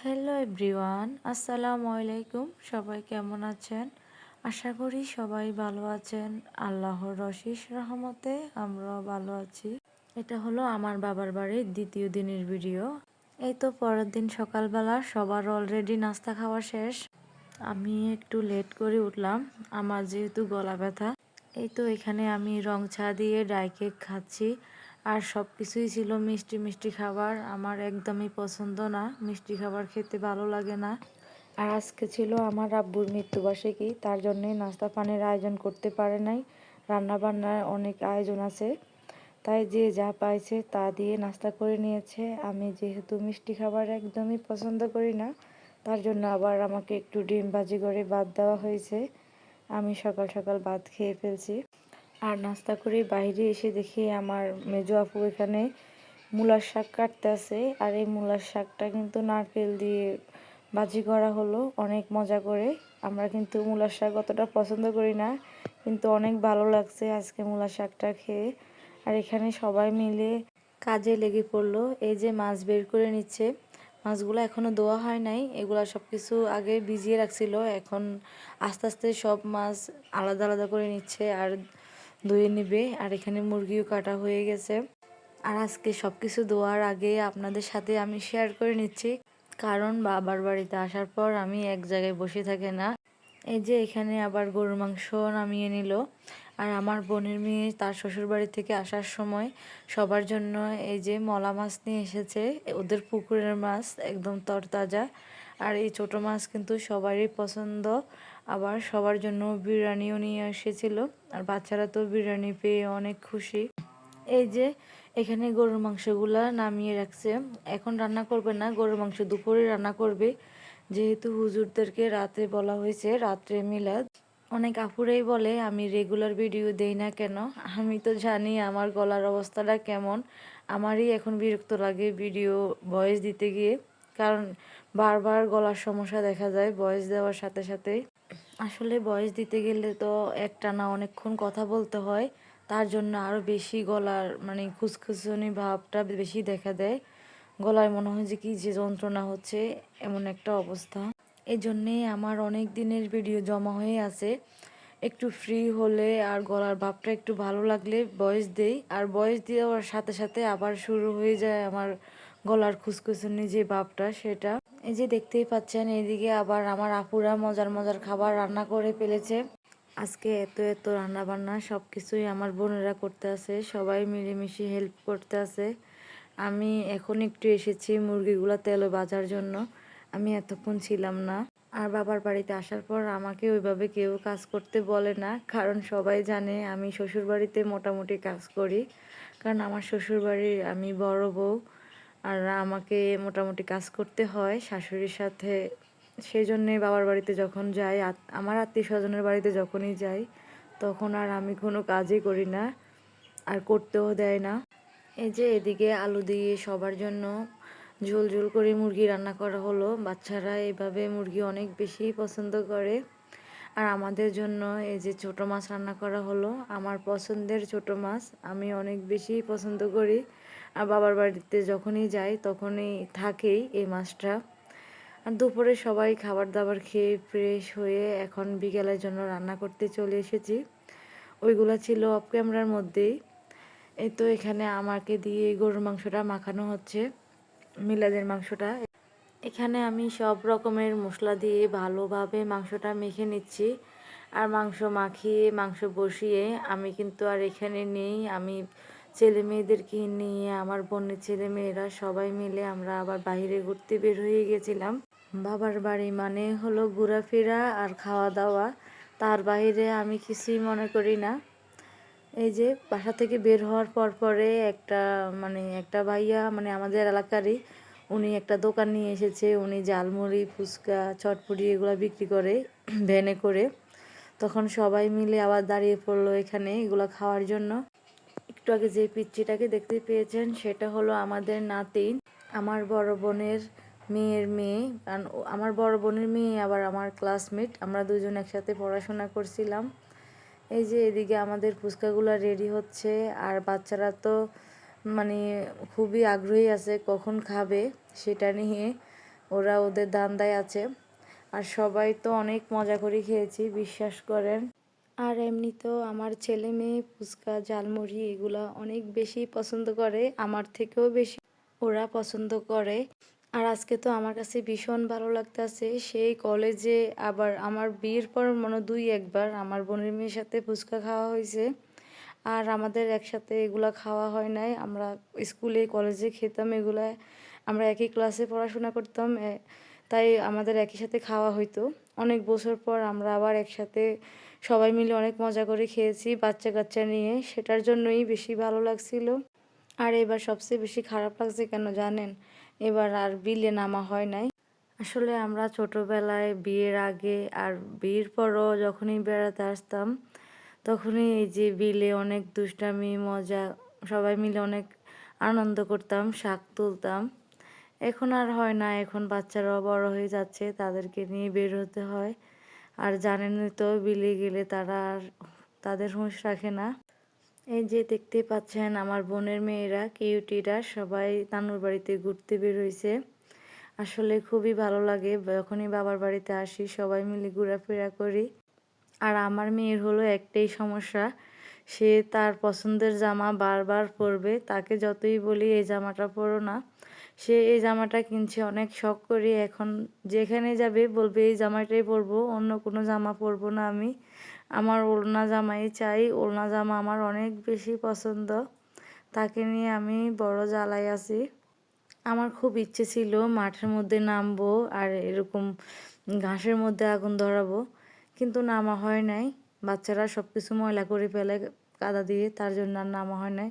Hello everyone, আসসালামু আলাইকুম। সবাই কেমন আছেন? আশা করি সবাই ভালো আছেন। আল্লাহর অশেষ রহমতে আমরাও ভালো আছি। এটা হলো আমার বাবার বাড়ির দ্বিতীয় দিনের ভিডিও। এই তো পরের দিন সকালবেলা সবার অলরেডি নাস্তা খাওয়া শেষ। আমি একটু লেট করে উঠলাম, আমার যেহেতু গলা ব্যথা। এই তো এখানে আমি রং চা দিয়ে ডাই কেক খাচ্ছি। আর সব কিছুই ছিল মিষ্টি মিষ্টি খাবার। আমার একদমই পছন্দ না, মিষ্টি খাবার খেতে ভালো লাগে না। আর আজকে ছিল আমার আব্বুর মৃত্যুবার্ষিকী, তার জন্যই নাস্তা পানির আয়োজন করতে পারে নাই। রান্না বান্নার অনেক আয়োজন আছে, তাই যে যা পাইছে তা দিয়ে নাস্তা করে নিয়েছে। আমি যেহেতু মিষ্টি খাবার একদমই পছন্দ করি না, তার জন্য আবার আমাকে একটু ডিম ভাজি করে ভাত দেওয়া হয়েছে। আমি সকাল সকাল ভাত খেয়ে ফেলছি। আর নাস্তা করে বাইরে এসে দেখি আমার মেজো আপু এখানে মূলার শাক কাটতে আছে। আর এই মূলার শাকটা কিন্তু নারকেল দিয়ে ভাজি করা হলো অনেক মজা করে। আমরা কিন্তু মূলার শাক অতটা পছন্দ করি না, কিন্তু অনেক ভালো লাগছে আজকে মূলার শাকটা খেয়ে। আর এখানে সবাই মিলে কাজে লেগে পড়লো। এই যে মাছ বের করে নিচ্ছে, মাছগুলো এখনো ধোয়া হয় নাই, এগুলা সব কিছু আগে ভিজিয়ে রাখছিল। এখন আস্তে আস্তে সব মাছ আলাদা আলাদা করে নিচ্ছে আর ধুয়ে নিবে। আর এখানে মুরগিও কাটা হয়ে গেছে। আর আজকে সব কিছু ধোয়ার আগে আপনাদের সাথে আমি শেয়ার করে নিচ্ছি, কারণ বাবার বাড়িতে আসার পর আমি এক জায়গায় বসে থাকি না। এই যে এখানে আবার গরুর মাংস নামিয়ে নিল। আর আমার বোনের মেয়ে তার শ্বশুর বাড়ি থেকে আসার সময় সবার জন্য এই যে মলা মাছ নিয়ে এসেছে, ওদের পুকুরের মাছ, একদম তরতাজা। আর এই ছোট মাছ কিন্তু সবারই পছন্দ। আবার সবার জন্য বিরিয়ানিও নিয়ে এসেছিল। আর বাচ্চারা তো বিরিয়ানি পেয়ে অনেক খুশি। এই যে এখানে গরুর মাংসগুলা নামিয়ে রাখছে, এখন রান্না করবে না, গরুর মাংস দুপুরে রান্না করবে। যেহেতু হুজুরদেরকে রাতে বলা হয়েছে, রাত্রে মিলাদ। অনেক আপুরাই বলে আমি রেগুলার ভিডিও দেই না কেন। আমি তো জানি আমার গলার অবস্থাটা কেমন। আমারই এখন বিরক্ত লাগে ভিডিও ভয়েস দিতে গিয়ে, কারণ বারবার গলার সমস্যা দেখা যায় ভয়েস দেওয়ার সাথে সাথে। আসলে ভয়েস দিতে গেলে তো একটানা অনেকক্ষণ কথা বলতে হয়, তার জন্য আরও বেশি গলার মানে খুসখুসনি ভাবটা বেশি দেখা দেয়। গলায় মনে হয় যে কী যে যন্ত্রণা হচ্ছে, এমন একটা অবস্থা। এই জন্যেই আমার অনেক দিনের ভিডিও জমা হয়ে আছে। একটু ফ্রি হলে আর গলার ভাবটা একটু ভালো লাগলে ভয়েস দেই, আর ভয়েস দেওয়ার সাথে সাথে আবার শুরু হয়ে যায় আমার গলার খুসখুসনি যে ভাবটা, সেটা। এই যে দেখতেই পাচ্ছেন, এইদিকে আবার আমার আপুরা মজার মজার খাবার রান্না করে ফেলেছে। আজকে এত এত রান্না বান্না সব কিছুই আমার বোনেরা করতে আছে, সবাই মিলেমিশে হেল্প করতে আছে। আমি এখন একটু এসেছি মুরগিগুলো তেলে ভাজার জন্য, আমি এতক্ষণ ছিলাম না। আর বাবার বাড়িতে আসার পর আমাকে ওইভাবে কেউ কাজ করতে বলে না, কারণ সবাই জানে আমি শ্বশুর বাড়িতে মোটামুটি কাজ করি। কারণ আমার শ্বশুর বাড়ির আমি বড় বউ, আর আমাকে মোটামুটি কাজ করতে হয় শাশুড়ির সাথে। সেই জন্যে বাবার বাড়িতে যখন যাই, আমার আত্মীয় স্বজনের বাড়িতে যখনই যাই, তখন আর আমি কোনো কাজই করি না, আর করতেও দেয় না। এই যে এদিকে আলু দিয়ে সবার জন্য ঝোল ঝোল করে মুরগি রান্না করা হলো। বাচ্চারা এইভাবে মুরগি অনেক বেশি পছন্দ করে। আর আমাদের জন্য এই যে ছোট মাছ রান্না করা হলো, আমার পছন্দের ছোট মাছ, আমি অনেক বেশি পছন্দ করি। আর বাবার বাড়িতে যখনই যাই তখনই থাকেই এই মাছটা। আর দুপুরে সবাই খাবার দাবার খেয়ে ফ্রেশ হয়ে এখন বিকেলের জন্য রান্না করতে চলে এসেছি। ওইগুলো ছিল অফ ক্যামেরার মধ্যেই। এই তো এখানে আমাকে দিয়ে গরুর মাংসটা মাখানো হচ্ছে, মিলাদের মাংসটা। এখানে আমি সব রকমের মশলা দিয়ে ভালোভাবে মাংসটা মেখে নিচ্ছি। আর মাংস মাখিয়ে মাংস বসিয়ে আমি কিন্তু আর এখানে নেই, আমি ছেলে মেয়েদেরকে নিয়ে, আমার বোনের ছেলে মেয়েরা সবাই মিলে আমরা আবার বাইরে ঘুরতে বের হয়ে গেছিলাম। বাবার বাড়ি মানে হলো ঘোরাফেরা আর খাওয়া দাওয়া, তার বাইরে আমি কিছুই মনে করি না। এই যে বাসা থেকে বের হওয়ার পরে একটা ভাইয়া, মানে আমাদের এলাকারই, উনি একটা দোকান নিয়ে এসেছে। উনি ঝালমুড়ি, ফুচকা, চটপটি এগুলো বিক্রি করে ভ্যানে করে। তখন সবাই মিলে আবার দাঁড়িয়ে পড়লো এখানে এগুলো খাওয়ার জন্য। একটু আগে যে পিচ্চিটাকে দেখতে পেয়েছেন সেটা হলো আমাদের নাতিন, আমার বড় বোনের মেয়ের মেয়ে। কারণ আমার বড় বোনের মেয়ে আবার আমার ক্লাসমেট, আমরা দুজন একসাথে পড়াশোনা করছিলাম। এই যে এদিকে আমাদের ফুচকাগুলো রেডি হচ্ছে, আর বাচ্চারা তো মানে খুবই আগ্রহী আছে কখন খাবে সেটা নিয়ে। ওরা ওদের ধান্দায় আছে। আর সবাই তো অনেক মজা করে খেয়েছি, বিশ্বাস করেন। আর এমনিতেও আমার ছেলে মেয়ে ফুচকা ঝালমুড়ি এগুলা অনেক বেশি পছন্দ করে, আমার থেকেও বেশি ওরা পছন্দ করে। আর আজকে তো আমার কাছে ভীষণ ভালো লাগতেছে, সেই কলেজে আবার আমার বিয়ের পর মনে হয় 2-1 বার আমার বোনের মেয়ের সাথে ফুচকা খাওয়া হয়েছে। আর আমাদের একসাথে এগুলা খাওয়া হয় নাই, আমরা স্কুলে কলেজে খেতাম এগুলা, আমরা একই ক্লাসে পড়াশোনা করতাম, তাই আমাদের একই সাথে খাওয়া হইতো। অনেক বছর পর আমরা আবার একসাথে সবাই মিলে অনেক মজা করে খেয়েছি বাচ্চা কাচ্চা নিয়ে, সেটার জন্যই বেশি ভালো লাগছিল। আর এবার সবচেয়ে বেশি খারাপ লাগছে কেন জানেন? এবার আর বিলে নামা হয় নাই। আসলে আমরা ছোটবেলায় বিয়ের আগে আর বিয়ের পরও যখনই বেড়াতে আসতাম, তখনই এই যে বিলে অনেক দুষ্টামি মজা সবাই মিলে অনেক আনন্দ করতাম, শাক তুলতাম। এখন আর হয় না, এখন বাচ্চারাও বড় হয়ে যাচ্ছে, তাদেরকে নিয়ে বের হতে হয়। আর জানেনই তো বিলে গেলে তারা আর তাদের হুঁশ রাখে না। এই যে দেখতে পাচ্ছেন আমার বোনের মেয়েরা কিউটিরা সবাই নানুর বাড়িতে ঘুরতে বের হয়েছে। আসলে খুবই ভালো লাগে যখনই বাবার বাড়িতে আসি, সবাই মিলে ঘোরাফেরা করি। আর আমার মেয়ের হলো একটাই সমস্যা, সে তার পছন্দের জামা বারবার পরবে, তাকে যতই বলি এই জামাটা পরো না, সে এই জামাটা কিনছে অনেক শখ করে, এখন যেখানে যাবে বলবে এই জামাটাই পরবো, অন্য কোনো জামা পরবো না আমি, আমার ওড়না জামাই চাই, ওড়না জামা আমার অনেক বেশি পছন্দ। তাকে নিয়ে আমি বড় জ্বালায় আছি। আমার খুব ইচ্ছে ছিল মাঠের মধ্যে নামবো আর এরকম ঘাসের মধ্যে আগুন ধরাবো, কিন্তু নামা হয় নাই। বাচ্চারা সব কিছু ময়লা করে ফেলে কাদা দিয়ে, তার জন্য আর নামা হয় নাই।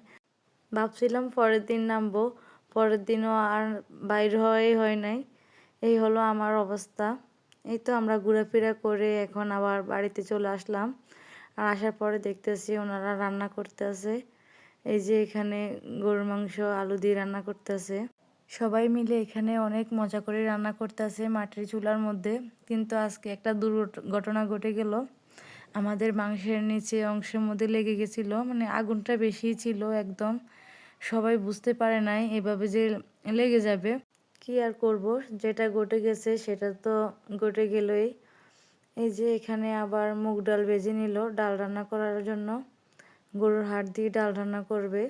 ভাবছিলাম পরের দিন নামবো, পরের দিনও আর বাইর হওয়াই হয় নাই। এই হলো আমার অবস্থা। এই তো আমরা ঘোরাফেরা করে এখন আবার বাড়িতে চলে আসলাম। আর আসার পরে দেখতেছি ওনারা রান্না করতেছে। এই যে এখানে গরুর মাংস আলু দিয়ে রান্না করতেছে। সবাই মিলে এখানে অনেক মজা করে রান্না করতেছে মাটির চুলার মধ্যে। কিন্তু আজকে একটা দুর্ঘটনা ঘটে গেল, আমাদের মাংসের নিচে অংশের মধ্যে লেগে গেছিল, মানে আগুনটা বেশি ছিল একদম, সবাই বুঝতে পারে নাই এভাবে যে লেগে যাবে। কি আর করব, যেটা ঘটে গেছে সেটা তো ঘটে গেলই। এই যে এখানে আবার মুগ ডাল ভেজে নিল ডাল রান্না করার জন্য, গরুর হাড় দিয়ে ডাল রান্না করবে।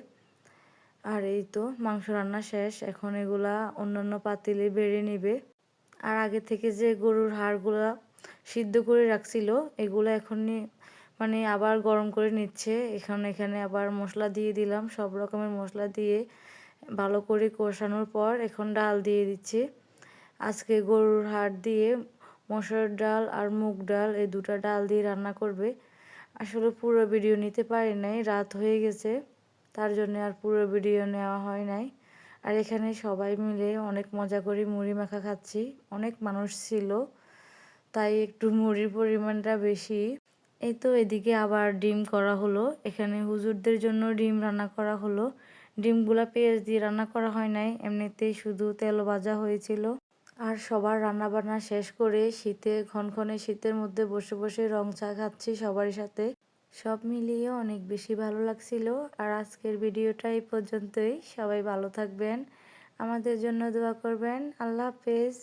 আর এই তো মাংস রান্না শেষ, এখন এগুলা অন্যান্য পাতিলে বেড়ে নিবে। আর আগে থেকে যে গরুর হাড়গুলা সিদ্ধ করে রাখছিল এগুলো এখন মানে আবার গরম করে নিচ্ছে। এখানে আবার মশলা দিয়ে দিলাম, সব রকমের মশলা দিয়ে ভালো করে কষানোর পর এখন ডাল দিয়ে দিচ্ছি। আজকে গরুর হাড় দিয়ে মসুর ডাল আর মুগ ডাল এই দুটা ডাল দিয়ে রান্না করবে। আসলে পুরো ভিডিও নিতে পারি নাই, রাত হয়ে গেছে, তার জন্য আর পুরো ভিডিও নেওয়া হয় নাই। আর এখানে সবাই মিলে অনেক মজা করে মুড়ি মাখা খাচ্ছি, অনেক মানুষ ছিল তাই একটু মুড়ির পরিমাণটা বেশি। এই তো এদিকে আবার ডিম করা হলো, এখানে হুজুরদের জন্য ডিম রান্না করা হলো। ডিমগুলা পেঁয়াজ দিয়ে রান্না করা হয় নাই, এমনিতেই শুধু তেল ভাজা হয়েছিল। আর সবার রান্না বান্না শেষ করে শীতে ক্ষণক্ষণে শীতের মধ্যে বসে বসে রং চা খাচ্ছি সবার সাথে। সব মিলিয়ে অনেক বেশি ভালো লাগছিল। আর আজকের ভিডিওটা এই পর্যন্তই, সবাই ভালো থাকবেন, আমাদের জন্য দোয়া করবেন। আল্লাহ হাফেজ।